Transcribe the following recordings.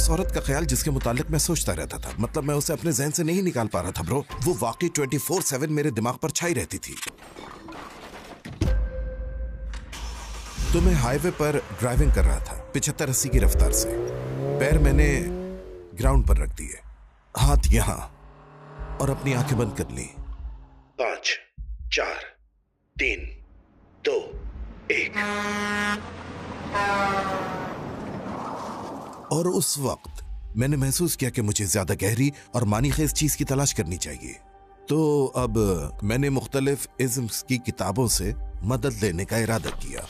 उस औरत का ख्याल जिसके मुतालिक मैं सोचता रहता था, मतलब मैं उसे अपने जहन से नहीं निकाल पा रहा था ब्रो। वो वाकई 24/7 मेरे दिमाग पर छाई रहती थी। तो मैं हाईवे पर ड्राइविंग कर रहा था 75-80 की रफ्तार से। पैर मैंने ग्राउंड पर रख दिए, हाथ यहां, और अपनी आंखें बंद कर ली। 5 4 3 2 1। और उस वक्त मैंने महसूस किया कि मुझे ज्यादा गहरी और मानीखेज चीज की तलाश करनी चाहिए। तो अब मैंने मुख्तलिफ इज़्म्स की किताबों से मदद लेने का इरादा किया।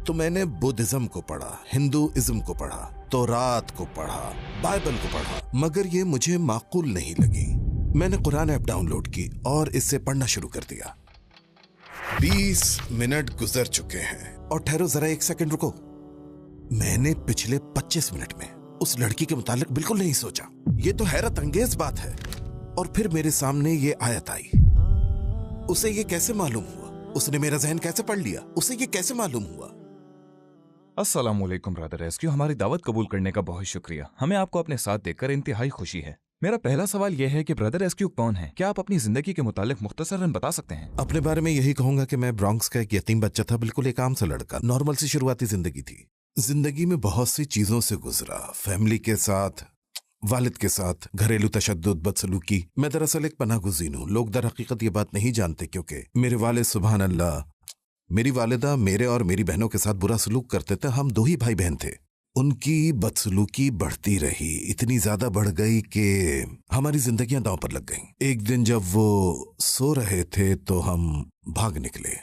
तो मैंने बुद्धिज्म को पढ़ा, हिंदुइज्म को पढ़ा, तौरात को पढ़ा, बाइबल को पढ़ा, मगर ये मुझे माकूल नहीं लगी। मैंने कुरान ऐप डाउनलोड की और इससे पढ़ना शुरू कर दिया। 20 मिनट गुजर चुके हैं। और ठहरो जरा, 1 सेकंड रुको। मैंने पिछले 25 मिनट में उस लड़की के मुतालिक बिल्कुल नहीं सोचा। ये तो हैरत अंगेज बात है। और फिर मेरे सामने ये आयत आई। उसे ये कैसे मालूम हुआ? उसने मेरा जहन कैसे पढ़ लिया? उसे ये कैसे मालूम हुआ? अस्सलाम वालेकुम ब्रदर रेस्क्यू, हमारी दावत कबूल करने का बहुत शुक्रिया। हमें आपको अपने साथ देखकर इंतहाई खुशी है। मेरा पहला सवाल यह है कि ब्रदर रेस्क्यू कौन है? क्या आप अपनी जिंदगी के मुतालिक मुख्तसरन बता सकते हैं? अपने बारे में यही कहूंगा कि मैं ब्रॉन्क्स का एक यतीम बच्चा था, बिल्कुल एक आम सा लड़का। नॉर्मल सी शुरुआती जिंदगी थी। जिंदगी में बहुत सी चीजों से गुजरा, फैमिली के साथ, वालिद के साथ, घरेलू तशद्दुद, बदसलूकी। मैं दरअसल एक पनाह गुज़ीर हूँ। लोग दर हकीकत ये बात नहीं जानते, क्योंकि मेरे वालिद सुबहान अल्लाह, मेरी वालिदा मेरे और मेरी बहनों के साथ बुरा सलूक करते थे। हम 2 ही भाई बहन थे। उनकी बदसलूकी बढ़ती रही, इतनी ज्यादा बढ़ गई कि हमारी जिंदगियां दांव पर लग गईं। एक दिन जब वो सो रहे थे तो हम भाग निकले।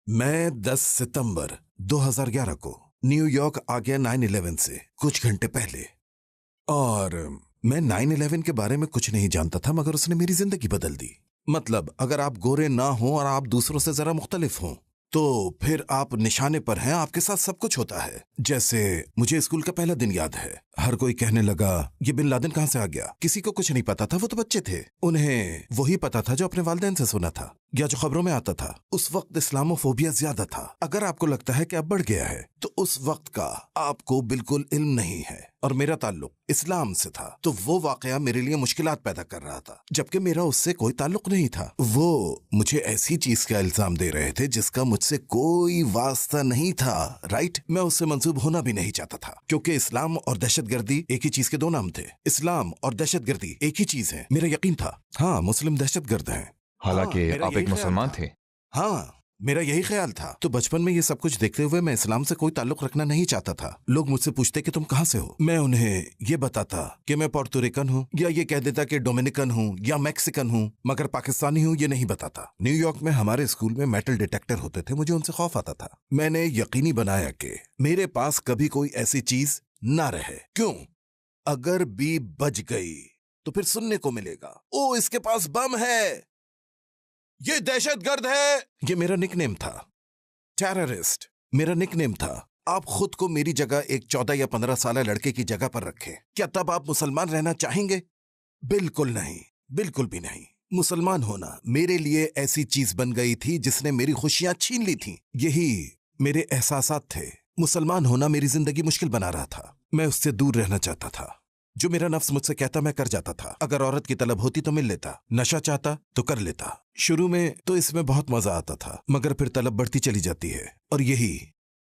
मैं 10 सितंबर 2011 को न्यूयॉर्क आ गया 9/11 से कुछ घंटे पहले। और मैं 9/11 के बारे में कुछ नहीं जानता था, मगर उसने मेरी जिंदगी बदल दी। मतलब अगर आप गोरे ना हो और आप दूसरों से जरा मुख्तलिफ हों तो फिर आप निशाने पर हैं, आपके साथ सब कुछ होता है। जैसे मुझे स्कूल का पहला दिन याद है। हर कोई कहने लगा ये बिन लादेन कहां से आ गया। किसी को कुछ नहीं पता था, वो तो बच्चे थे। उन्हें वही पता था जो अपने वालिदैन से सुना था या जो खबरों में आता था। उस वक्त इस्लामोफोबिया ज्यादा था। अगर आपको लगता है कि अब बढ़ गया है तो उस वक्त का आपको बिल्कुल इल्म नहीं है। और मेरा ताल्लुक इस्लाम से था, तो वो वाकया मेरे लिए मुश्किलात पैदा कर रहा था, जबकि मेरा उससे कोई ताल्लुक नहीं था। वो मुझे ऐसी चीज का इल्जाम दे रहे थे जिसका मुझसे कोई वास्ता नहीं था। राइट, मैं उससे मंसूब होना भी नहीं चाहता था, क्योंकि इस्लाम और दहशतगर्दी एक ही चीज के 2 नाम थे। इस्लाम और दहशतगर्दी एक ही चीज है। मेरा यकीन था, हाँ, मुस्लिम दहशतगर्द हैं। हालांकि आप एक मुसलमान थे। हाँ, मेरा यही ख्याल था। तो बचपन में ये सब कुछ देखते हुए मैं इस्लाम से कोई ताल्लुक रखना नहीं चाहता था। लोग मुझसे पूछते कि तुम कहां से हो, मैं उन्हें ये बताता कि मैं पोर्टोरिकन हूँ, या ये कह देता कि डोमिनिकन हूँ या मैक्सिकन हूँ, मगर पाकिस्तानी हूँ ये नहीं बताता। न्यूयॉर्क में हमारे स्कूल में मेटल डिटेक्टर होते थे, मुझे उनसे खौफ आता था। मैंने यकीनी बनाया कि मेरे पास कभी कोई ऐसी चीज ना रहे। क्यों? अगर भी बच गई तो फिर सुनने को मिलेगा, ओ इसके पास बम है, ये दहशतगर्द है। ये मेरा निकनेम था। टेररिस्ट मेरा निकनेम था। आप खुद को मेरी जगह एक 14 या 15 साल लड़के की जगह पर रखें, क्या तब आप मुसलमान रहना चाहेंगे? बिल्कुल नहीं, बिल्कुल भी नहीं। मुसलमान होना मेरे लिए ऐसी चीज बन गई थी जिसने मेरी खुशियां छीन ली थी। यही मेरे एहसासात थे। मुसलमान होना मेरी जिंदगी मुश्किल बना रहा था। मैं उससे दूर रहना चाहता था। जो मेरा नफ्स मुझसे कहता मैं कर जाता था। अगर औरत की तलब होती तो मिल लेता, नशा चाहता तो कर लेता। शुरू में तो इसमें बहुत मजा आता था, मगर फिर तलब बढ़ती चली जाती है। और यही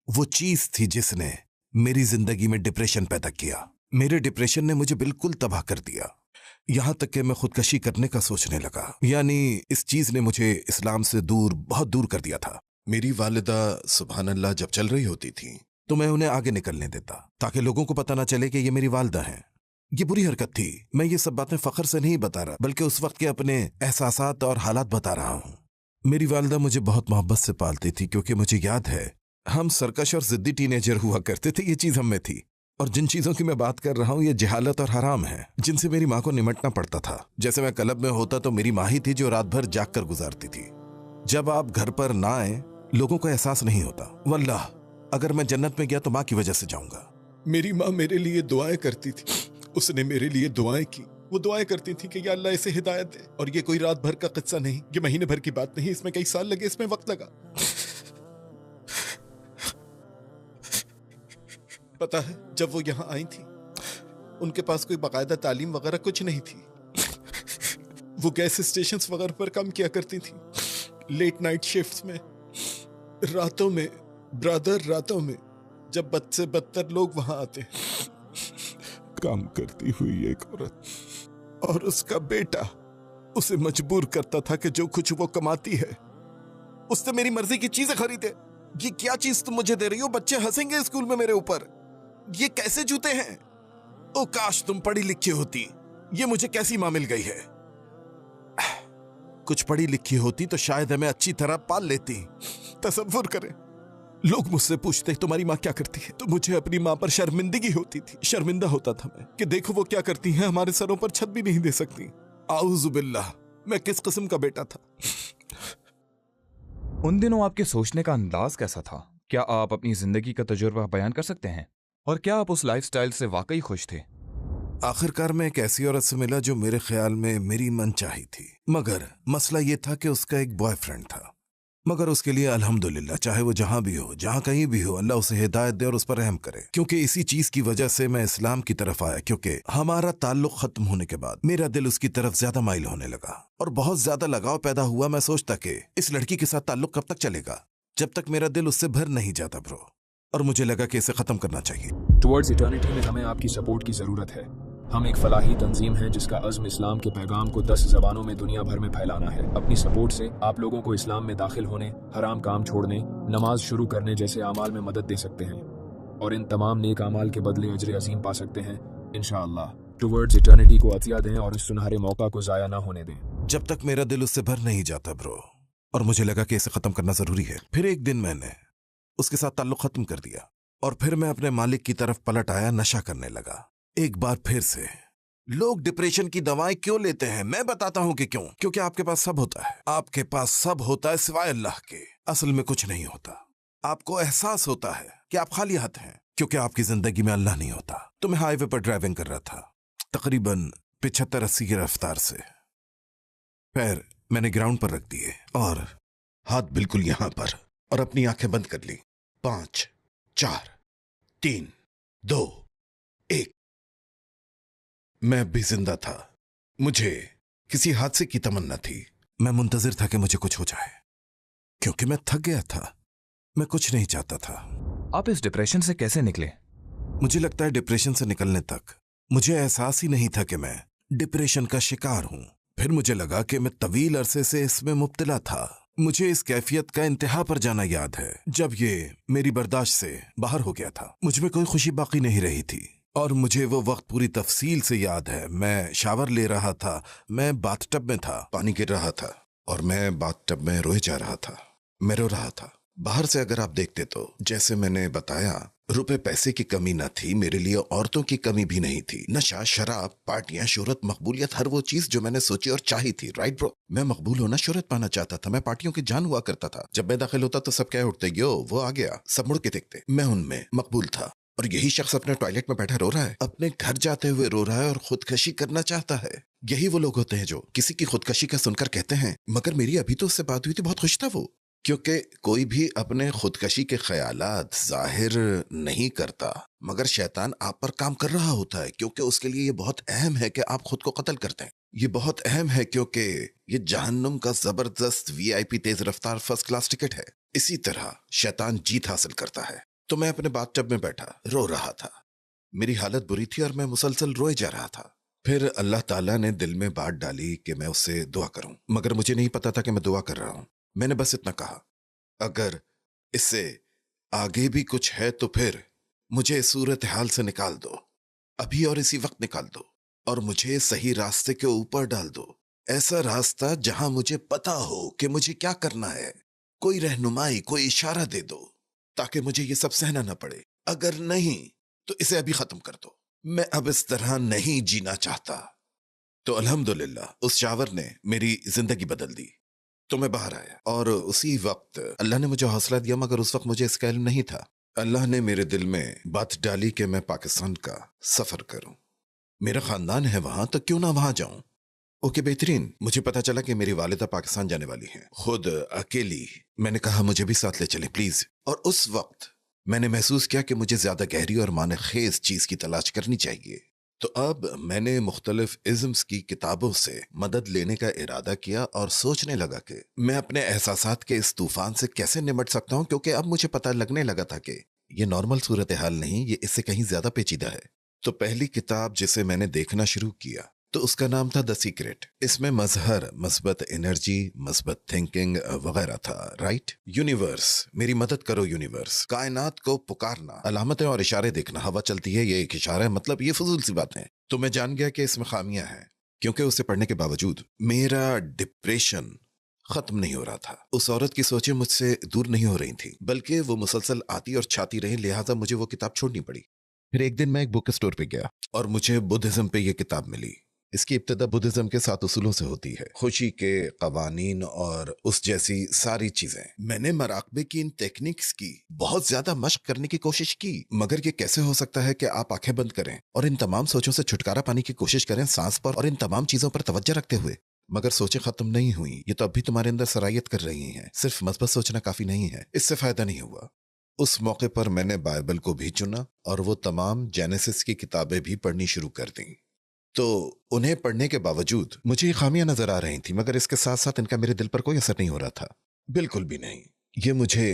वो चीज थी जिसने मेरी जिंदगी में डिप्रेशन पैदा किया। मेरे डिप्रेशन ने मुझे बिल्कुल तबाह कर दिया, यहां तक कि मैं खुदकशी करने का सोचने लगा। यानी इस चीज ने मुझे इस्लाम से दूर, बहुत दूर कर दिया था। मेरी वालिदा सुभान अल्लाह जब चल रही होती थी तो मैं उन्हें आगे निकलने देता, ताकि लोगों को पता ना चले कि ये मेरी वालिदा हैं। ये बुरी हरकत थी। मैं ये सब बातें फख्र से नहीं बता रहा, बल्कि उस वक्त के अपने एहसासात और हालात बता रहा हूँ। मेरी वालिदा मुझे बहुत मोहब्बत से पालती थी, क्योंकि मुझे याद है हम सरकश और जिद्दी टीनेजर हुआ करते थे। ये चीज हम में थी। और जिन चीजों की मैं बात कर रहा हूँ ये जहालत और हराम है, जिनसे मेरी माँ को निमटना पड़ता था। जैसे मैं क्लब में होता तो मेरी माँ ही थी जो रात भर जाग कर गुजारती थी। जब आप घर पर ना आए लोगों को एहसास नहीं होता। वल्लाह अगर मैं जन्नत में गया तो माँ की वजह से जाऊंगा। मेरी माँ मेरे लिए दुआएं करती थी। उसने मेरे लिए दुआएं की। वो दुआएं करती थी कि या अल्लाह इसे हिदायत दे। और ये कोई रात भर का किस्सा नहीं, ये महीने भर की बात नहीं, इसमें कई साल लगे, इसमें वक्त लगा। पता है जब वो यहाँ आई थी ان کے پاس کوئی باقاعدہ تعلیم وغیرہ کچھ نہیں تھی. وہ گیس اسٹیشنز وغیرہ پر کام کیا کرتی تھی, لیٹ نائٹ شفٹس میں, راتوں میں. برادر, راتوں میں جب بد سے بدتر لوگ وہاں آتے ہیں. کام کرتی ہوئی ایک عورت اور اس کا بیٹا اسے مجبور کرتا تھا کہ جو کچھ وہ کماتی ہے اس سے میری مرضی کی چیزیں خریدے. یہ کیا چیز تم مجھے دے رہی ہو؟ بچے ہنسیں گے اسکول میں میرے اوپر. یہ کیسے جوتے ہیں؟ او کاش تم پڑھی لکھی ہوتی. یہ مجھے کیسی ماں مل گئی ہے؟ کچھ پڑھی لکھی ہوتی تو شاید ہمیں اچھی طرح پال لیتی. تصور کریں, لوگ مجھ سے پوچھتے تمہاری ماں کیا کرتی ہے, تو مجھے اپنی ماں پر شرمندگی ہوتی تھی. شرمندہ ہوتا تھا میں کہ دیکھو وہ کیا کرتی ہیں, ہمارے سروں پر چھت بھی نہیں دے سکتی. اعوذ باللہ, میں کس قسم کا بیٹا تھا. ان دنوں آپ کے سوچنے کا انداز کیسا تھا؟ کیا آپ اپنی زندگی کا تجربہ بیان کر سکتے ہیں؟ اور کیا آپ اس لائف سٹائل سے واقعی خوش تھے؟ آخرکار میں ایک ایسی عورت سے ملا جو میرے خیال میں میری من چاہی تھی, مگر مسئلہ یہ تھا کہ اس کا ایک بوائے فرینڈ تھا. مگر اس کے لیے الحمدللہ, چاہے وہ جہاں بھی ہو, جہاں کہیں بھی ہو, اللہ اسے ہدایت دے اور اس پر رحم کرے. کیونکہ اسی چیز کی وجہ سے میں اسلام کی طرف آیا, کیونکہ ہمارا تعلق ختم ہونے کے بعد میرا دل اس کی طرف زیادہ مائل ہونے لگا اور بہت زیادہ لگاؤ پیدا ہوا. میں سوچتا کہ اس لڑکی کے ساتھ تعلق کب تک چلے گا, جب تک میرا دل اس سے بھر نہیں جاتا برو. اور مجھے لگا کہ اسے ختم کرنا چاہیے. ٹورڈز ایٹرنیٹی میں ہمیں آپ کی سپورٹ کی ضرورت ہے. ہم ایک فلاحی تنظیم ہیں جس کا عزم اسلام کے پیغام کو 10 زبانوں میں دنیا بھر میں پھیلانا ہے. اپنی سپورٹ سے آپ لوگوں کو اسلام میں داخل ہونے, حرام کام چھوڑنے, نماز شروع کرنے جیسے اعمال میں مدد دے سکتے ہیں اور ان تمام نیک اعمال کے بدلے اجر عظیم پا سکتے ہیں انشاءاللہ. ٹورڈز ایٹرنیٹی کو عطیہ دیں اور اس سنہرے موقع کو ضائع نہ ہونے دیں. جب تک میرا دل اس سے بھر نہیں جاتا برو, اور مجھے لگا کہ اسے ختم کرنا ضروری ہے. پھر ایک دن میں نے اس کے ساتھ تعلق ختم کر دیا اور پھر میں اپنے مالک کی طرف پلٹ آیا, نشہ کرنے لگا. ایک بار پھر سے لوگ ڈپریشن کی دوائیں کیوں لیتے ہیں؟ میں بتاتا ہوں کہ کیوں. کیونکہ آپ کے پاس سب ہوتا ہے, آپ کے پاس سب ہوتا ہے سوائے اللہ کے. اصل میں کچھ نہیں ہوتا. آپ کو احساس ہوتا ہے کہ آپ خالی ہاتھ ہیں کیونکہ آپ کی زندگی میں اللہ نہیں ہوتا. تو میں ہائی وے پر ڈرائیونگ کر رہا تھا تقریباً 75-80 کی رفتار سے. پیر میں نے گراؤنڈ پر رکھ دیے اور ہاتھ بالکل یہاں پر, اور اپنی آنکھیں بند کر لی. 5 4 3 2 1. میں اب بھی زندہ تھا. مجھے کسی حادثے کی تمنا تھی. میں منتظر تھا کہ مجھے کچھ ہو جائے کیونکہ میں تھک گیا تھا. میں کچھ نہیں چاہتا تھا. آپ اس ڈپریشن سے کیسے نکلے؟ مجھے لگتا ہے ڈپریشن سے نکلنے تک مجھے احساس ہی نہیں تھا کہ میں ڈپریشن کا شکار ہوں. پھر مجھے لگا کہ میں طویل عرصے سے اس میں مبتلا تھا. مجھے اس کیفیت کا انتہا پر جانا یاد ہے جب یہ میری برداشت سے باہر ہو گیا تھا. مجھ میں کوئی خوشی باقی نہیں رہی تھی اور مجھے وہ وقت پوری تفصیل سے یاد ہے. میں شاور لے رہا تھا, میں باتھ ٹب میں تھا, پانی گر رہا تھا اور میں باتھ ٹب میں روئے جا رہا تھا. میں رو رہا تھا. باہر سے اگر آپ دیکھتے تو جیسے میں نے بتایا, روپے پیسے کی کمی نہ تھی میرے لیے, عورتوں کی کمی بھی نہیں تھی. نشہ, شراب, پارٹیاں, شہرت, مقبولیت, ہر وہ چیز جو میں نے سوچی اور چاہی تھی. رائٹ برو, میں مقبول ہونا, شہرت پانا چاہتا تھا. میں پارٹیوں کی جان ہوا کرتا تھا. جب میں داخل ہوتا تو سب کہہ اٹھتے, یو وہ آ گیا. سب مڑ کے دیکھتے. میں ان میں مقبول تھا. اور یہی شخص اپنے ٹوائلٹ میں بیٹھا رو رہا ہے, اپنے گھر جاتے ہوئے رو رہا ہے اور خودکشی کرنا چاہتا ہے. یہی وہ لوگ ہوتے ہیں جو کسی کی خودکشی کا سن کر کہتے ہیں مگر میری ابھی تو اس سے بات ہوئی تھی, بہت خوش تھا وہ. کیونکہ کوئی بھی اپنے خودکشی کے خیالات ظاہر نہیں کرتا مگر شیطان آپ پر کام کر رہا ہوتا ہے, کیونکہ اس کے لیے یہ بہت اہم ہے کہ آپ خود کو قتل کرتے ہیں. یہ بہت اہم ہے کیونکہ یہ جہنم کا زبردست VIP تیز رفتار فرسٹ کلاس ٹکٹ ہے. اسی طرح شیطان جیت حاصل کرتا ہے. تو میں اپنے باتھ ٹب میں بیٹھا رو رہا تھا. میری حالت بری تھی اور میں مسلسل روئے جا رہا تھا. پھر اللہ تعالیٰ نے دل میں بات ڈالی کہ میں اس سے دعا کروں, مگر مجھے نہیں پتا تھا کہ میں دعا کر رہا ہوں. میں نے بس اتنا کہا, اگر اس سے آگے بھی کچھ ہے تو پھر مجھے اس صورتحال سے نکال دو, ابھی اور اسی وقت نکال دو, اور مجھے صحیح راستے کے اوپر ڈال دو. ایسا راستہ جہاں مجھے پتا ہو کہ مجھے کیا کرنا ہے. کوئی رہنمائی, کوئی اشارہ دے دو تاکہ مجھے یہ سب سہنا نہ پڑے. اگر نہیں تو اسے ابھی ختم کر دو. میں اب اس طرح نہیں جینا چاہتا. تو الحمدللہ اس شاور نے میری زندگی بدل دی. تو میں باہر آیا اور اسی وقت اللہ نے مجھے حوصلہ دیا, مگر اس وقت مجھے اس کا علم نہیں تھا. اللہ نے میرے دل میں بات ڈالی کہ میں پاکستان کا سفر کروں. میرا خاندان ہے وہاں, تو کیوں نہ وہاں جاؤں. اوکے بہترین. مجھے پتا چلا کہ میری والدہ پاکستان جانے والی ہیں, خود اکیلی. میں نے کہا مجھے بھی ساتھ لے چلیں پلیز. اور اس وقت میں نے محسوس کیا کہ مجھے زیادہ گہری اور معنی خیز چیز کی تلاش کرنی چاہیے. तो अब मैंने मुख्तलिफ इज़म्स की किताबों से मदद लेने का इरादा किया और सोचने लगा कि मैं अपने एहसासात के इस तूफान से कैसे निमट सकता हूँ, क्योंकि अब मुझे पता लगने लगा था कि ये नॉर्मल सूरत हाल नहीं, ये इससे कहीं ज्यादा पेचीदा है। तो पहली किताब जिसे मैंने देखना शुरू किया तो उसका नाम था द सीक्रेट। इसमें मजहर, मस्बत एनर्जी, मस्बत थिंकिंग वगैरह था। राइट, यूनिवर्स, मेरी मदद करो यूनिवर्स, कायनात को पुकारना, अलामतें और इशारे देखना, हवा चलती है ये एक इशारा है, मतलब ये फजूल सी बातें। तो मैं जान गया कि इसमें खामियां हैं, क्योंकि उसे पढ़ने के बावजूद मेरा डिप्रेशन खत्म नहीं हो रहा था। उस औरत की सोचें मुझसे दूर नहीं हो रही थी, बल्कि वो मुसलसल आती और छाती रही, लिहाजा मुझे वो किताब छोड़नी पड़ी। फिर एक दिन मैं एक बुक स्टोर पे गया और मुझे बुद्धिज्म पे ये किताब मिली। इसकी इब्तिदा बुद्धिज्म के 7 उसूलों से होती है, खुशी के कवानीन और उस जैसी सारी चीजें। मैंने मराकबे की इन टेक्निक्स की बहुत ज्यादा मशक करने की कोशिश की, मगर ये कैसे हो सकता है कि आप आंखें बंद करें और इन तमाम सोचों से छुटकारा पाने की कोशिश करें, सांस पर और इन तमाम चीजों पर तवज्जो रखते हुए, मगर सोचें खत्म नहीं हुई। ये तो अब भी तुम्हारे अंदर सरायत कर रही हैं। सिर्फ मस्बत सोचना काफी नहीं है, इससे फायदा नहीं हुआ। उस मौके पर मैंने बाइबल को भी चुना और वो तमाम जेनेसिस की किताबें भी पढ़नी शुरू कर दी। तो उन्हें पढ़ने के बावजूद मुझे ये खामियां नजर आ रही थी, मगर इसके साथ साथ इनका मेरे दिल पर कोई असर नहीं हो रहा था, बिल्कुल भी नहीं। ये मुझे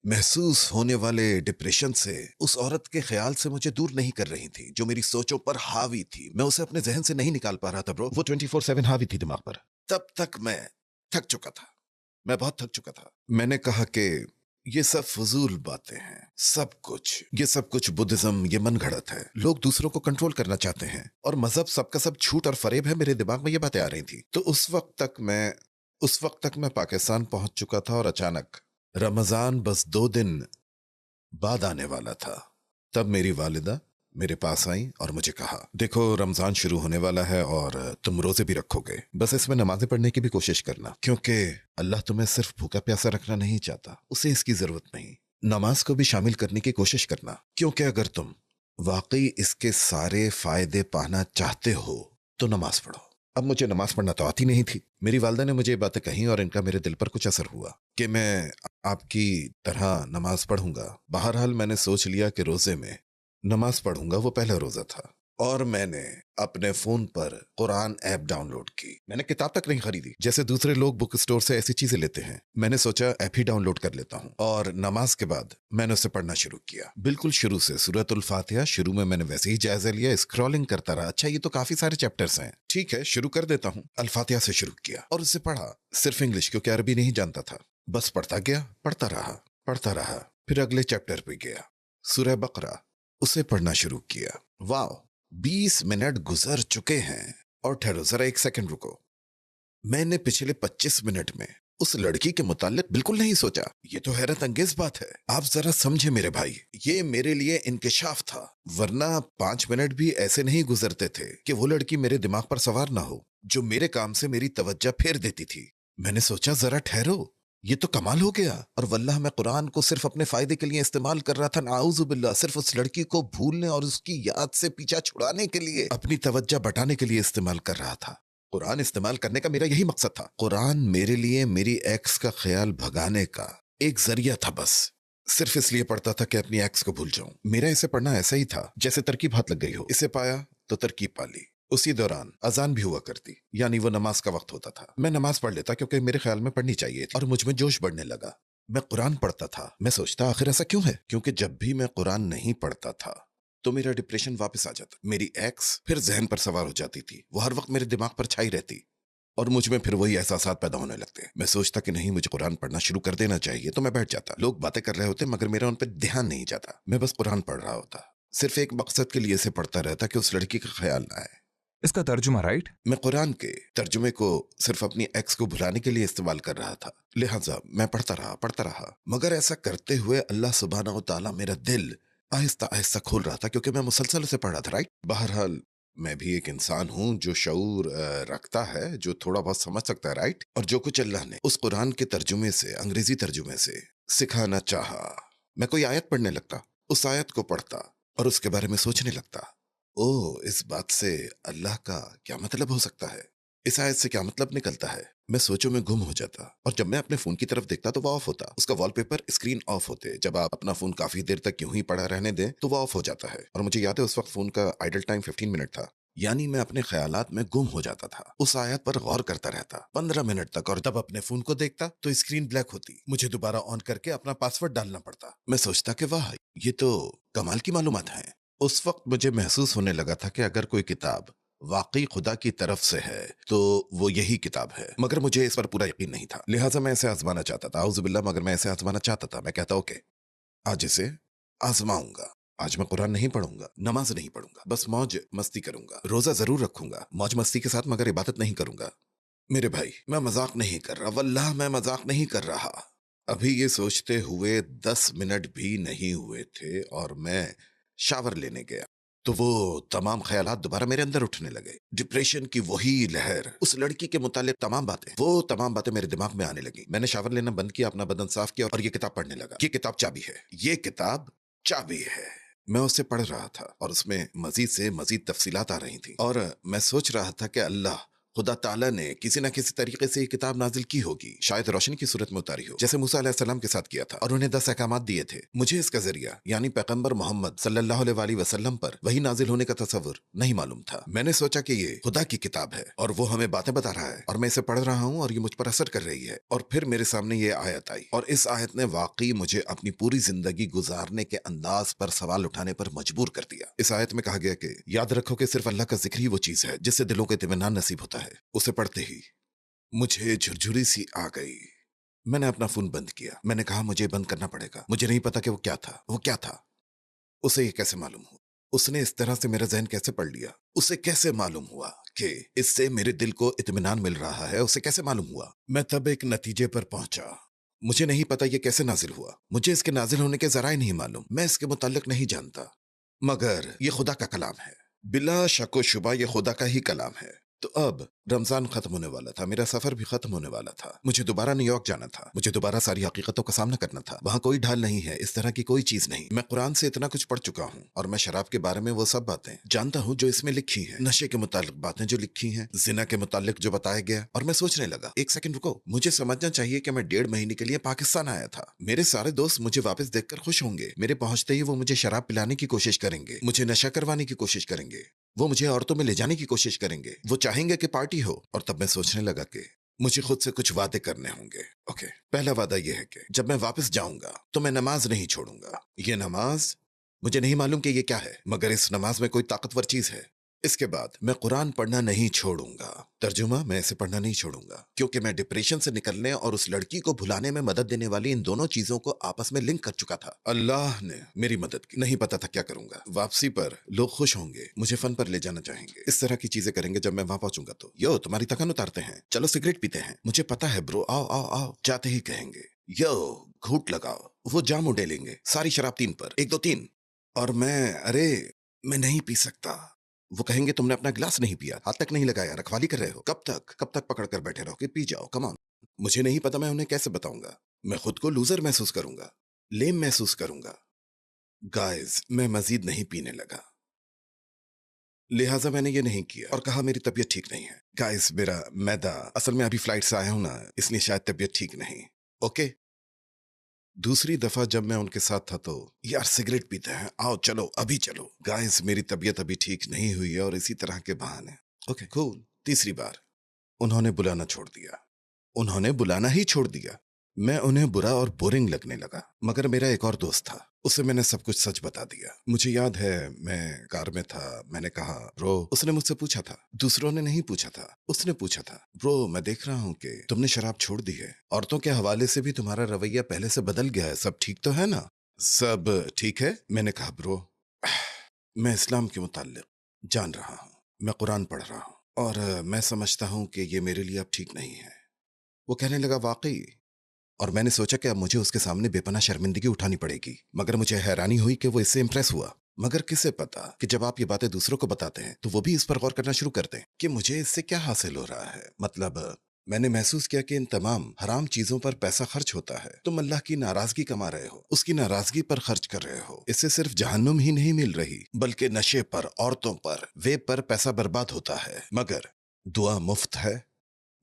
महसूस होने वाले डिप्रेशन से, उस औरत के ख्याल से मुझे दूर नहीं कर रही थी जो मेरी सोचों पर हावी थी। मैं उसे अपने जहन से नहीं निकाल पा रहा था ब्रो, वो 24/7 हावी थी दिमाग पर। तब तक मैं थक चुका था, मैं बहुत थक चुका था। मैंने कहा कि ये सब फजूल बातें हैं, ये सब कुछ बुद्धिज्म, ये मन घड़त है। लोग दूसरों को कंट्रोल करना चाहते हैं और मजहब सबका सब झूठ और फरेब है। मेरे दिमाग में ये बातें आ रही थी। तो उस वक्त तक मैं पाकिस्तान पहुंच चुका था और अचानक रमजान बस 2 दिन बाद आने वाला था। तब मेरी वालिदा मेरे पास आई और मुझे कहा, देखो रमजान शुरू होने वाला है और तुम रोजे भी रखोगे, बस इसमें नमाजें पढ़ने की भी कोशिश करना, क्योंकि अल्लाह तुम्हें सिर्फ भूखा प्यासा रखना नहीं चाहता, उसे इसकी जरूरत नहीं। नमाज को भी शामिल करने की कोशिश करना, क्योंकि अगर तुम वाकई इसके सारे फायदे पाना चाहते हो तो नमाज पढ़ो। अब मुझे नमाज पढ़ना तो आती नहीं थी। मेरी वालिदा ने मुझे ये बातें कही और इनका मेरे दिल पर कुछ असर हुआ कि मैं आपकी तरह नमाज पढ़ूंगा। बहरहाल मैंने सोच लिया कि रोजे में नमाज पढ़ूंगा। वो पहला रोजा था और मैंने अपने फोन पर कुरान ऐप डाउनलोड की। मैंने किताब तक नहीं खरीदी, जैसे दूसरे लोग बुक स्टोर से ऐसी चीजें लेते हैं। मैंने सोचा ऐप ही डाउनलोड कर लेता हूँ और नमाज के बाद मैंने उसे पढ़ना शुरू किया, बिल्कुल शुरू से। सूरतुल फातिहा शुरू में मैंने वैसे ही जायजा लिया, स्क्रॉलिंग करता रहा। अच्छा, ये तो काफी सारे चैप्टर्स हैं, ठीक है शुरू कर देता हूँ। अल फातिहा से शुरू किया और उसे पढ़ा, सिर्फ इंग्लिश, क्योंकि अरबी नहीं जानता था। बस पढ़ता गया, पढ़ता रहा। फिर अगले चैप्टर पे गया, सूरह बकरा, उसे पढ़ना शुरू किया। वाह, 20 मिनट गुजर चुके हैं। और ठहरो जरा, 1 सेकंड रुको। मैंने पिछले 25 मिनट में उस लड़की के मुताल्लिक बिल्कुल नहीं सोचा। ये तो हैरत अंगेज बात है। आप जरा समझे मेरे भाई, ये मेरे लिए इंकिशाफ था, वरना 5 मिनट भी ऐसे नहीं गुजरते थे कि वो लड़की मेरे दिमाग पर सवार ना हो, जो मेरे काम से मेरी तवज्जो फेर देती थी। मैंने सोचा जरा ठहरो, ये तो कमाल हो गया। और वल्लाह मैं कुरान को सिर्फ अपने फायदे के लिए इस्तेमाल कर रहा था, नाउज़ु बिल्लाह, सिर्फ उस लड़की को भूलने और उसकी याद से पीछा छुड़ाने के लिए, अपनी तवज्जो बटाने के लिए इस्तेमाल कर रहा था। कुरान इस्तेमाल करने का मेरा यही मकसद था। कुरान मेरे लिए मेरी एक्स का ख्याल भगाने का एक जरिया था, बस सिर्फ इसलिए पढ़ता था कि अपनी एक्स को भूल जाऊं। मेरा इसे पढ़ना ऐसा ही था जैसे तरकीब हाथ लग गई हो। इसे पाया तो तरकीब पा ली। उसी दौरान अजान भी हुआ करती, यानी वो नमाज का वक्त होता था। मैं नमाज पढ़ लेता क्योंकि मेरे ख्याल में पढ़नी चाहिए थी और मुझ में जोश बढ़ने लगा। मैं कुरान पढ़ता था। मैं सोचता आखिर ऐसा क्यों है, क्योंकि जब भी मैं कुरान नहीं पढ़ता था तो मेरा डिप्रेशन वापस आ जाता। मेरी एक्स फिर जहन पर सवार हो जाती थी, वो हर वक्त मेरे दिमाग पर छाई रहती और मुझ में फिर वही एहसासात पैदा होने लगते। मैं सोचता कि नहीं, मुझे कुरान पढ़ना शुरू कर देना चाहिए, तो मैं बैठ जाता। लोग बातें कर रहे होते मगर मेरा उन पर ध्यान नहीं जाता। मैं बस कुरान पढ़ रहा होता, सिर्फ एक मकसद के लिए इसे पढ़ता रहता कि उस लड़की का ख्याल ना आए। इसका तर्जुमा राइट? मैं कुरान के तर्जुमे को सिर्फ अपनी एक्स को भुलाने के लिए इस्तेमाल कर रहा था, लिहाजा मैं पढ़ता रहा। मगर ऐसा करते हुए अल्लाह सुब्हानहू व तआला मेरा दिल आहिस्ता आहिस्ता खोल रहा था, क्योंकि मैं मुसलसल उसे पढ़ रहा था। राइट, बहरहाल मैं भी एक इंसान हूँ जो शऊर रखता है, जो थोड़ा बहुत समझ सकता है। राइट, और जो कुछ अल्लाह ने उस कुरान के तर्जुमे से, अंग्रेजी तर्जुमे से सिखाना चाहा, मैं कोई आयत पढ़ने लगता, उस आयत को पढ़ता और उसके बारे में सोचने लगता। ओ, इस बात से अल्लाह का क्या मतलब हो सकता है? इस आयत से क्या मतलब निकलता है? मैं सोचों में गुम हो जाता और जब मैं अपने फोन की तरफ देखता तो वो ऑफ होता, उसका वॉलपेपर, स्क्रीन ऑफ होते। जब आप अपना फोन काफी देर तक यूं ही पड़ा रहने दें तो वो ऑफ हो जाता है। और मुझे याद है उस वक्त फोन का आइडल टाइम 15 मिनट था, यानी मैं अपने ख्यालात में गुम हो जाता था। उस आयत पर गौर करता रहता 15 मिनट तक, और तब अपने फोन को देखता तो स्क्रीन ब्लैक होती, मुझे दोबारा ऑन करके अपना पासवर्ड डालना पड़ता। मैं सोचता कि वाह, ये तो कमाल की मालूमात है। उस वक्त मुझे महसूस होने लगा था कि अगर कोई किताब वाकई खुदा की तरफ से है तो वो यही किताब है, मगर मुझे इस पर पूरा यकीन नहीं था। लिहाजा मैं इसे आजमाना चाहता था। आउज़ुबिल्लाह, मगर मैं इसे आजमाना चाहता था। मैं कहता ओके, आज इसे आजमाऊंगा। आज मैं कुरान नहीं पढ़ूंगा, नमाज नहीं पढ़ूंगा, बस मौज मस्ती करूंगा। रोजा जरूर रखूंगा मौज मस्ती के साथ, मगर इबादत नहीं करूंगा। मेरे भाई, मैं मजाक नहीं कर रहा, वल्लाह मैं मजाक नहीं कर रहा। अभी ये सोचते हुए 10 मिनट भी नहीं हुए थे और मैं शावर लेने गया तो वो तमाम ख्यालात दोबारा मेरे अंदर उठने लगे। डिप्रेशन की वही लहर, उस लड़की के मुतालिक तमाम बातें मेरे दिमाग में आने लगी। मैंने शावर लेना बंद किया, अपना बदन साफ किया और ये किताब पढ़ने लगा। ये किताब चाबी है, ये किताब चाबी है। मैं उसे पढ़ रहा था और उसमें मजीद से मजीद तफसीलात आ रही थी और मैं सोच रहा था कि अल्लाह खुदा ताला ने किसी न किसी तरीके से ये किताब नाजिल की होगी, शायद रोशनी की सूरत में उतारी हो, जैसे मूसा अलैहिस्सलाम के साथ किया था और उन्हें 10 अहकामात दिए थे। मुझे इसका जरिया यानी पैगंबर मोहम्मद सल्लल्लाहु अलैहि वसल्लम पर वही नाजिल होने का तसव्वुर नहीं मालूम था। मैंने सोचा कि ये खुदा की किताब है और वो हमें बातें बता रहा है और मैं इसे पढ़ रहा हूँ और ये मुझ पर असर कर रही है। और फिर मेरे सामने ये आयत आई और इस आयत ने वाकई मुझे अपनी पूरी जिंदगी गुजारने के अंदाज पर सवाल उठाने पर मजबूर कर दिया। इस आयत में कहा गया कि याद रखो कि सिर्फ अल्लाह का जिक्र ही वो चीज है जिससे दिलों को इत्मीनान नसीब होता है। उसे पढ़ते ही मुझे झुरझुरी सी आ गई। मैंने अपना फोन बंद किया। मैंने कहा मुझे बंद करना पड़ेगा। मुझे नहीं पता कि वो क्या था। उसे ये कैसे मालूम हुआ? उसने इस तरह से मेरा जहन कैसे पढ़ लिया? उसे कैसे मालूम हुआ कि इससे मेरे दिल को इत्मीनान मिल रहा है? उसे कैसे मालूम हुआ? मैं तब एक नतीजे पर पहुंचा। मुझे नहीं पता ये कैसे नाजिल हुआ, मुझे इसके नाजिल होने के जराए नहीं मालूम, मैं इसके मुताल्लिक नहीं जानता, मगर ये खुदा का कलाम है। बिला शक व शुबा ये खुदा का ही कलाम है। तो अब रमजान खत्म होने वाला था, मेरा सफर भी खत्म होने वाला था, मुझे दोबारा न्यूयॉर्क जाना था, मुझे दोबारा सारी हकीकतों का सामना करना था। वहां कोई ढाल नहीं है, इस तरह की कोई चीज नहीं। मैं कुरान से इतना कुछ पढ़ चुका हूँ और मैं शराब के बारे में वो सब बातें जानता हूँ जो इसमें लिखी हैं, नशे के मुतालिक बातें जो लिखी हैं, जिना के मुतालिक जो बताया गया। और मैं सोचने लगा, एक सेकंड रुको, मुझे समझना चाहिए कि मैं 1.5 महीने के लिए पाकिस्तान आया था। मेरे सारे दोस्त मुझे वापस देखकर खुश होंगे। मेरे पहुंचते ही वो मुझे शराब पिलाने की कोशिश करेंगे, मुझे नशा करवाने की कोशिश करेंगे, वो मुझे औरतों में ले जाने की कोशिश करेंगे, वो चाहेंगे कि पार्टी हो। और तब मैं सोचने लगा कि मुझे खुद से कुछ वादे करने होंगे। ओके, पहला वादा यह है कि जब मैं वापस जाऊंगा तो मैं नमाज नहीं छोड़ूंगा। ये नमाज, मुझे नहीं मालूम कि ये क्या है, मगर इस नमाज में कोई ताकतवर चीज है। इसके बाद मैं कुरान पढ़ना नहीं छोड़ूंगा। तर्जुमा, मैं इसे पढ़ना नहीं छोड़ूंगा क्योंकि मैं डिप्रेशन से निकलने और उस लड़की को भुलाने में मदद देने वाली इन दोनों चीजों को आपस में लिंक कर चुका था। अल्लाह ने मेरी मदद की। नहीं पता था क्या करूंगा। वापसी पर लोग खुश होंगे, मुझे फन पर ले जाना चाहेंगे, इस तरह की चीजें करेंगे। जब मैं वहां पहुंचूंगा तो यो तुम्हारी थकान उतारते हैं, चलो सिगरेट पीते हैं। मुझे पता है ब्रो, आओ आओ आओ। जाते ही कहेंगे यो घूट लगाओ, वो जाम उडेलेंगे, सारी शराब 3 पर, 1 2 3। और मैं, अरे मैं नहीं पी सकता। वो कहेंगे तुमने अपना गिलास नहीं पिया, हाथ तक नहीं लगाया, रखवाली कर रहे हो, कब तक पकड़ कर बैठे रहोगे, पी जाओ, कम ऑन। मुझे नहीं पता मैं उन्हें कैसे बताऊंगा। मैं खुद को लूजर महसूस करूंगा, लेम महसूस करूंगा। गाइस, मैं मजीद नहीं पीने लगा, लिहाजा मैंने ये नहीं किया और कहा मेरी तबीयत ठीक नहीं है। गाइस, मेरा मैदा, असल में अभी फ्लाइट से आया हूं ना, इसलिए शायद तबीयत ठीक नहीं। ओके, दूसरी दफा जब मैं उनके साथ था तो यार सिगरेट पीते हैं, आओ चलो अभी चलो। गाइस, मेरी तबीयत अभी ठीक नहीं हुई है और इसी तरह के बहाने। Okay cool. तीसरी बार उन्होंने बुलाना छोड़ दिया, उन्होंने बुलाना ही छोड़ दिया। मैं उन्हें बुरा और बोरिंग लगने लगा, मगर मेरा एक और दोस्त था, उसे मैंने सब कुछ सच बता दिया। मुझे याद है मैं कार में था, मैंने कहा ब्रो, उसने मुझसे पूछा था, दूसरों ने नहीं पूछा था, उसने पूछा था, ब्रो मैं देख रहा हूं कि तुमने शराब छोड़ दी है, औरतों के हवाले से भी तुम्हारा रवैया पहले से बदल गया है, सब ठीक तो है ना? सब ठीक है। मैंने कहा ब्रो, मैं इस्लाम के मुताल्लिक जान रहा हूं, मैं कुरान पढ़ रहा हूं और मैं समझता हूं कि ये मेरे लिए अब ठीक नहीं है। वो कहने लगा वाकई। और मैंने सोचा कि अब मुझे उसके सामने बेपनाह शर्मिंदगी उठानी पड़ेगी, मगर मुझे हैरानी हुई कि वो इससे इंप्रेस हुआ। मगर किसे पता कि जब आप ये बातें दूसरों को बताते हैं तो वो भी इस पर गौर करना शुरू करते हैं कि मुझे इससे क्या हासिल हो रहा है। मतलब मैंने महसूस किया कि इन तमाम हराम चीजों पर पैसा खर्च होता है, तुम अल्लाह की नाराजगी कमा रहे हो, उसकी नाराजगी पर खर्च कर रहे हो। इससे सिर्फ जहन्नुम ही नहीं मिल रही, बल्कि नशे पर, औरतों पर, वेब पर पैसा बर्बाद होता है। मगर दुआ मुफ्त है,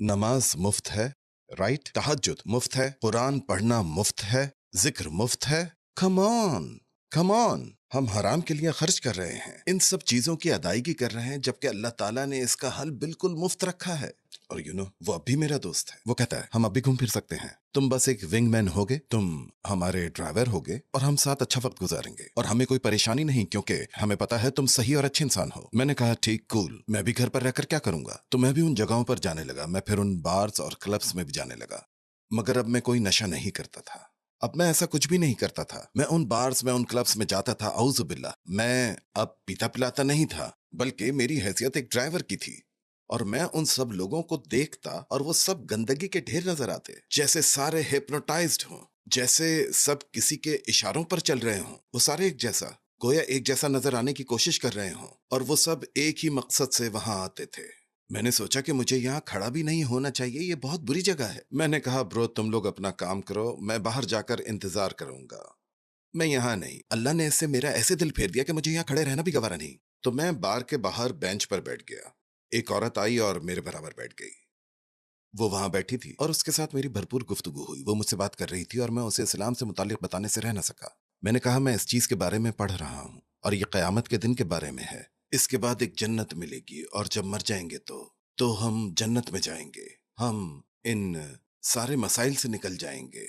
नमाज मुफ्त है, राइट? तहज्जुद मुफ्त है, कुरान पढ़ना मुफ्त है, जिक्र मुफ्त है। कम ऑन, हम हराम के लिए खर्च कर रहे हैं, इन सब चीजों की अदायगी कर रहे हैं, जबकि अल्लाह ताला ने इसका हल बिल्कुल मुफ्त रखा है। और वो अब भी मेरा दोस्त है। वो कहता है हम अब भी घूम फिर सकते हैं, तुम बस एक विंगमैन होगे, तुम हमारे ड्राइवर होगे और हम साथ अच्छा वक्त गुजारेंगे और हमें कोई परेशानी नहीं, क्योंकि हमें पता है तुम सही और अच्छे इंसान हो। मैंने कहा ठीक, कूल, मैं भी घर पर रहकर क्या करूंगा? तो मैं भी उन जगहों पर जाने लगा, मैं फिर उन बार्स और क्लब्स में भी जाने लगा। मगर अब मैं कोई नशा नहीं करता था, अब मैं ऐसा कुछ भी नहीं करता था। मैं उन बार्स में, उन क्लब्स में जाता था, औज़ु बिल्लाह, मैं अब पीता पिलाता नहीं था, बल्कि मेरी हैसियत एक ड्राइवर की थी। और मैं उन सब लोगों को देखता और वो सब गंदगी के ढेर नजर आते, जैसे सारे हिप्नोटाइज्ड हों, जैसे सब किसी के इशारों पर चल रहे हों। वो सारे एक जैसा, गोया एक जैसा नजर आने की कोशिश कर रहे हों, और वो सब एक ही मकसद से वहां आते थे। मैंने सोचा कि मुझे यहाँ खड़ा भी नहीं होना चाहिए, ये बहुत बुरी जगह है। मैंने कहा ब्रो, तुम लोग अपना काम करो, मैं बाहर जाकर इंतजार करूंगा, मैं यहाँ नहीं। अल्लाह ने इससे मेरा ऐसे दिल फेर दिया कि मुझे यहाँ खड़े रहना भी गवारा नहीं। तो मैं बार के बाहर बेंच पर बैठ गया। एक औरत आई और मेरे बराबर बैठ गई। वो वहां बैठी थी और उसके साथ मेरी भरपूर गुफ्तगू हुई। वो मुझसे बात कर रही थी और मैं उसे इस्लाम से मुताल्लिक बताने से रह न सका। मैंने कहा मैं इस चीज के बारे में पढ़ रहा हूँ और ये क़यामत के दिन के बारे में है। इसके बाद एक जन्नत मिलेगी और जब मर जाएंगे तो हम जन्नत में जाएंगे, हम इन सारे मसाइल से निकल जाएंगे।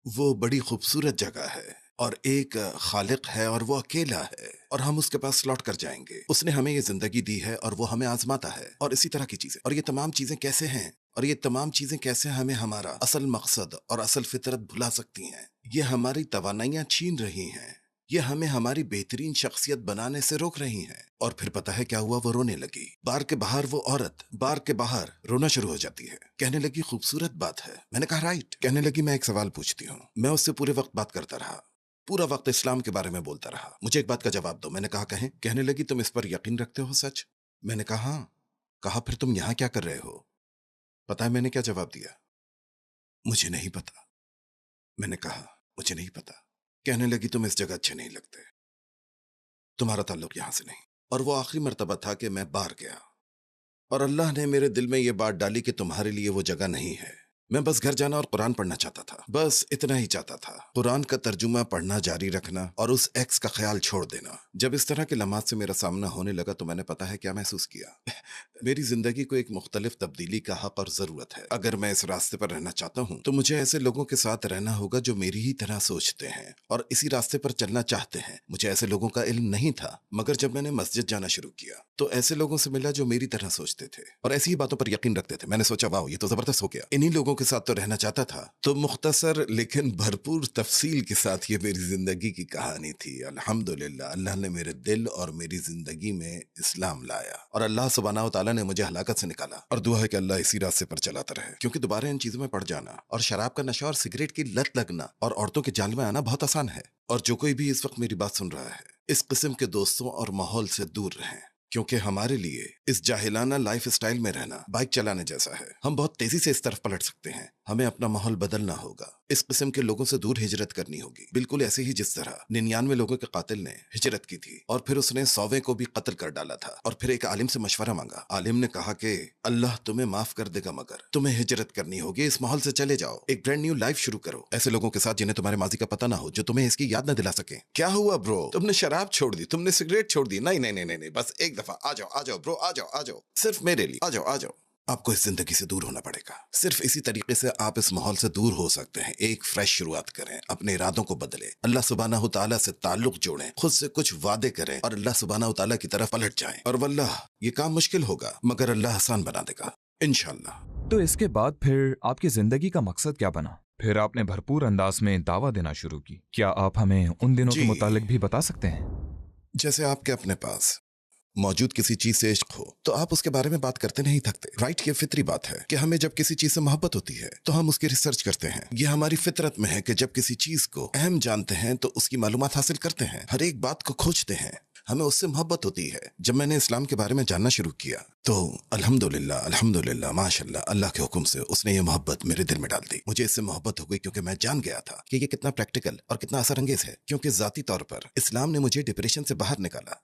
वो बड़ी खूबसूरत जगह है और एक खालिक है और वो अकेला है और हम उसके पास लौट कर जाएंगे। उसने हमें ये जिंदगी दी है और वो हमें आजमाता है और इसी तरह की चीजें। और ये तमाम चीजें कैसे हैं और ये तमाम चीजें कैसे हमें हमारा असल मकसद और असल फितरत भुला सकती हैं। ये हमारी तवानाइयां छीन रही हैं, ये हमें हमारी बेहतरीन शख्सियत बनाने से रोक रही हैं। और फिर पता है क्या हुआ? वो रोने लगी। बार के बाहर वो औरत बार के बाहर रोना शुरू हो जाती है। कहने लगी खूबसूरत बात है। मैंने कहा राइट। कहने लगी मैं एक सवाल पूछती हूँ। मैं उससे पूरे वक्त बात करता रहा, पूरा वक्त इस्लाम के बारे में बोलता रहा। मुझे एक बात का जवाब दो। मैंने कहा कहें। कहने लगी तुम इस पर यकीन रखते हो सच? मैंने कहा हाँ। कहा फिर तुम यहाँ क्या कर रहे हो? पता है मैंने क्या जवाब दिया? मुझे नहीं पता। मैंने कहा मुझे नहीं पता। कहने लगी तुम इस जगह अच्छे नहीं लगते, तुम्हारा ताल्लुक यहां से नहीं। और वो आखिरी मर्तबा था कि मैं बाहर गया और अल्लाह ने मेरे दिल में ये बात डाली कि तुम्हारे लिए वो जगह नहीं है। मैं बस घर जाना और कुरान पढ़ना चाहता था, बस इतना ही चाहता था। कुरान का तर्जुमा पढ़ना जारी रखना और उस एक्स का ख्याल छोड़ देना। जब इस तरह के लम्हात से मेरा सामना होने लगा तो मैंने पता है क्या महसूस किया। मेरी जिंदगी को एक मुख्तलिफ तब्दीली का हक और जरूरत है। अगर मैं इस रास्ते पर रहना चाहता हूँ तो मुझे ऐसे लोगों के साथ रहना होगा जो मेरी ही तरह सोचते हैं और इसी रास्ते पर चलना चाहते हैं। मुझे ऐसे लोगों का इल्म नहीं था, मगर जब मैंने मस्जिद जाना शुरू किया तो ऐसे लोगों से मिला जो मेरी तरह सोचते थे और ऐसी ही बातों पर यकीन रखते थे। मैंने सोचा वाह, ये तो जबरदस्त हो गया। इन्हीं लोगों के साथ तो रहना चाहता था। तो मुख्तसर लेकिन भरपूर तफसील के साथ ये मेरी जिंदगी की कहानी थी। अल्हम्दुलिल्लाह, अल्लाह ने मेरे दिल और मेरी जिंदगी में इस्लाम लाया और अल्लाह सुब्हानहू तआला ने मुझे हलाकत से निकाला। और दुआ है कि अल्लाह इसी रास्ते पर चलाता रहे, क्योंकि दोबारा इन चीजों में पड़ जाना और शराब का नशा और सिगरेट की लत लगना और औरतों के जाल में आना बहुत आसान है। और जो कोई भी इस वक्त मेरी बात सुन रहा है, इस किस्म के दोस्तों और माहौल से दूर रहें, क्योंकि हमारे लिए इस जाहिलाना लाइफ स्टाइल में रहना बाइक चलाने जैसा है। हम बहुत तेजी से इस तरफ पलट सकते हैं। हमें अपना माहौल बदलना होगा, इस किस्म के लोगों से दूर हिजरत करनी होगी, बिल्कुल ऐसे ही जिस तरह 99 लोगों के कातिल ने हिजरत की थी और फिर उसने 100वें को भी कत्ल कर डाला था। और फिर एक आलिम से मशवरा मांगा। आलिम ने कहा कि अल्लाह तुम्हें माफ कर देगा, मगर तुम्हें हिजरत करनी होगी, इस माहौल से चले जाओ, एक ब्रांड न्यू लाइफ शुरू करो ऐसे लोगों के साथ जिन्हें तुम्हारे माजी का पता ना हो, जो तुम्हें इसकी याद न दिला सके। क्या हुआ ब्रो? तुमने शराब छोड़ दी, तुमने सिगरेट छोड़ दी? नहीं नहीं नहीं नहीं, बस एक दफा आ जाओ ब्रो, आ जाओ, सिर्फ मेरे लिए आ जाओ। आपको इस जिंदगी से दूर होना पड़ेगा। सिर्फ इसी तरीके से आप इस माहौल से दूर हो सकते हैं। एक फ्रेश शुरुआत करें, अपने इरादों को बदलें, अल्लाह सुब्हानहू तआला से ताल्लुक जोड़ें, खुद से कुछ वादे करें और अल्लाह सुब्हानहू तआला की तरफ पलट जाएं। और वल्लाह ये काम मुश्किल होगा, मगर अल्लाह आसान बना देगा इंशाअल्लाह। तो इसके बाद फिर आपकी जिंदगी का मकसद क्या बना? फिर आपने भरपूर अंदाज में दावा देना शुरू की। क्या आप हमें उन दिनों के मुतालिक भी बता सकते हैं? जैसे आपके अपने पास मौजूद किसी चीज से इश्क हो तो आप उसके बारे में बात करते नहीं थकते, राइट? ये फितरी बात है कि हमें जब किसी चीज से मोहब्बत होती है तो हम उसकी रिसर्च करते हैं। ये हमारी फितरत में है कि जब किसी चीज को अहम जानते हैं तो उसकी मालूमात हासिल करते हैं, हर एक बात को खोजते हैं, हमें उससे मोहब्बत होती है। जब मैंने इस्लाम के बारे में जानना शुरू किया तो अल्हम्दुलिल्लाह माशाल्लाह, अल्लाह के हुक्म से उसने ये मोहब्बत मेरे दिल में डाल दी। मुझे इससे मोहब्बत हो गई क्योंकि मैं जान गया था कि ये कितना प्रैक्टिकल और कितना असर अंगेज है। क्योंकि जाती तौर पर इस्लाम ने मुझे डिप्रेशन से बाहर निकाला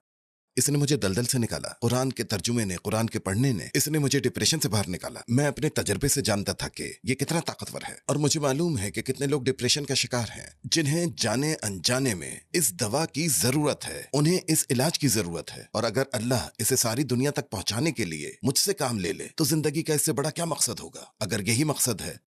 इसने मुझे दलदल से निकाला। कुरान के तर्जुमे ने, कुरान के पढ़ने ने, इसने मुझे डिप्रेशन से बाहर निकाला। मैं अपने तजर्बे से जानता था कि ये कितना ताकतवर है, और मुझे मालूम है कि कितने लोग डिप्रेशन का शिकार हैं, जिन्हें जाने अनजाने में इस दवा की जरूरत है, उन्हें इस इलाज की जरूरत है। और अगर अल्लाह इसे सारी दुनिया तक पहुंचाने के लिए मुझसे काम ले ले तो जिंदगी का इससे बड़ा क्या मकसद होगा। अगर यही मकसद है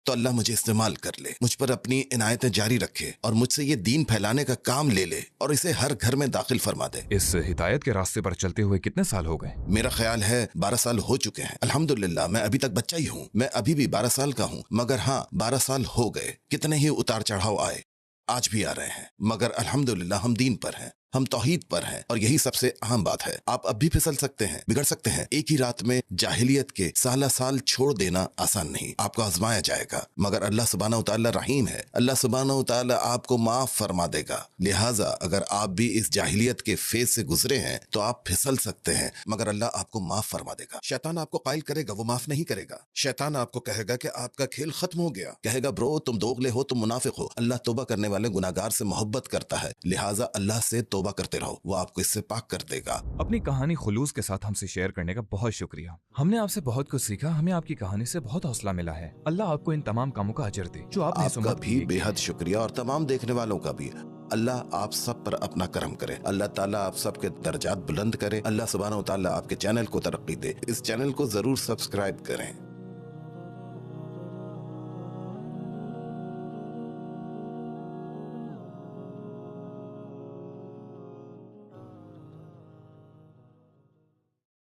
तो अल्लाह मुझे इस्तेमाल कर ले, मुझ पर अपनी इनायतें जारी रखे और मुझसे ये दीन फैलाने का काम ले ले और इसे हर घर में दाखिल फरमा दे। इस हिदायत के रास्ते पर चलते हुए कितने साल हो गए? मेरा ख्याल है 12 साल हो चुके हैं। अल्हम्दुलिल्लाह, मैं अभी तक बच्चा ही हूँ। मैं अभी भी 12 साल का हूँ, मगर हाँ 12 साल हो गए। कितने ही उतार चढ़ाव आए, आज भी आ रहे हैं, मगर अल्हम्दुलिल्लाह हम दीन पर हैं, हम तौहीद पर हैं, और यही सबसे अहम बात है। आप अब भी फिसल सकते हैं, बिगड़ सकते हैं। एक ही रात में जाहिलियत के साला साल छोड़ देना आसान नहीं, आपको आजमाया जाएगा, मगर अल्लाह सुब्हानहू तआला रहीम है। अल्लाह सुब्हानहू तआला आपको माफ फरमा देगा। लिहाजा अगर आप भी इस जाहिलियत के फेज से गुजरे हैं तो आप फिसल सकते हैं, मगर अल्लाह आपको माफ फरमा देगा। शैतान आपको कायल करेगा, वो माफ नहीं करेगा। शैतान आपको कहेगा कि आपका खेल खत्म हो गया, कहेगा ब्रो तुम दोगले हो, तुम मुनाफिक हो। अल्लाह तौबा करने वाले गुनाहगार से मोहब्बत करता है, लिहाजा अल्लाह से तौबा करते रहो, वो आपको इससे पाक कर देगा। अपनी कहानी खुलूस के साथ हमसे शेयर करने का बहुत शुक्रिया। हमने आपसे बहुत कुछ सीखा, हमें आपकी कहानी से बहुत हौसला मिला है। अल्लाह आपको इन तमाम कामों का अजर दे जो आपने आपका भी बेहद शुक्रिया, और तमाम देखने वालों का भी। अल्लाह आप सब पर अपना करम करे, अल्लाह ताला आप सबके दर्जात बुलंद करे, अल्लाह सुब्हानहू तआला आपके चैनल को तरक्की दे। इस चैनल को जरूर सब्सक्राइब करें।